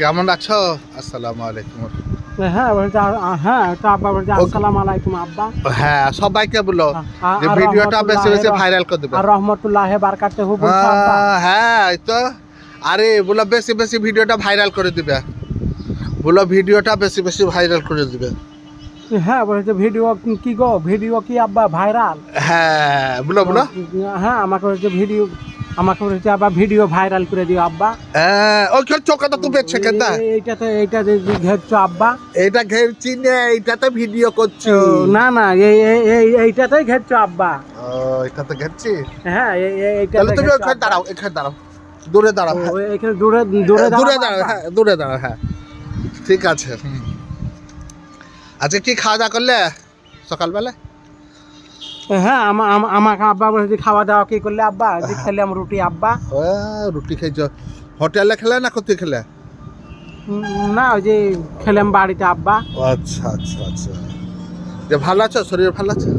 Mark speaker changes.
Speaker 1: কেমন আছো? আসসালামু আলাইকুম।
Speaker 2: হ্যাঁ বলছে হ্যাঁ তো আব্বা বলছে আসসালামু আলাইকুম আব্বা।
Speaker 1: হ্যাঁ, সবাইকে বলো যে
Speaker 2: আর
Speaker 1: ভিডিওটা বেশি বেশি
Speaker 2: রহমতুল্লাহ
Speaker 1: ভাইরাল করে দিবে।
Speaker 2: আর রহমতুল্লাহ বারাকাতুহু বলছে আব্বা।
Speaker 1: হ্যাঁ, এই তো। আরে বলো বেশি বেশি ভিডিওটা ভাইরাল করে দিবে। বলো ভিডিওটা বেশি বেশি ভাইরাল করে দিবে।
Speaker 2: হ্যাঁ বলছে ভিডিও কি গো, ভিডিও কি আব্বা ভাইরাল?
Speaker 1: হ্যাঁ, বলো বলো।
Speaker 2: হ্যাঁ আমাকে বলছে ভিডিও, আমাকে বলছে আব্বা ভিডিও ভাইরাল করে দিও আব্বা।
Speaker 1: হ্যাঁ, ওই চোখটা তো বেচছে কেন?
Speaker 2: এইটা যে ঘেরছো আব্বা।
Speaker 1: এইটা ঘেরছি না, এইটাতে ভিডিও করছি।
Speaker 2: না না এইটাতেই ঘেরছো আব্বা।
Speaker 1: ও, এটাতে ঘেরছি।
Speaker 2: হ্যাঁ
Speaker 1: তাহলে তুমি
Speaker 2: এইটাতে
Speaker 1: ওখানে দাঁড়াও, এখানে দাঁড়াও, দূরে দাঁড়াও। হ্যাঁ,
Speaker 2: এখানে দূরে দূরে
Speaker 1: দূরে দাঁড়াও, হ্যাঁ দূরে দাঁড়াও, হ্যাঁ ঠিক আছে। আজকে কি খাওয়া দাওয়া করলে সকালবেলা?
Speaker 2: হ্যাঁ আমাকে আব্বা বলছে খাওয়া দাওয়া কি করলে আব্বা? যে খেলাম রুটি আব্বা।
Speaker 1: রুটি খাইছো? হোটেলে খেলে না কোথায় খেলে?
Speaker 2: না ওই যে খেলাম বাড়িতে আব্বা।
Speaker 1: আচ্ছা আচ্ছা আচ্ছা। যে ভালো আছো, শরীর ভালো আছে?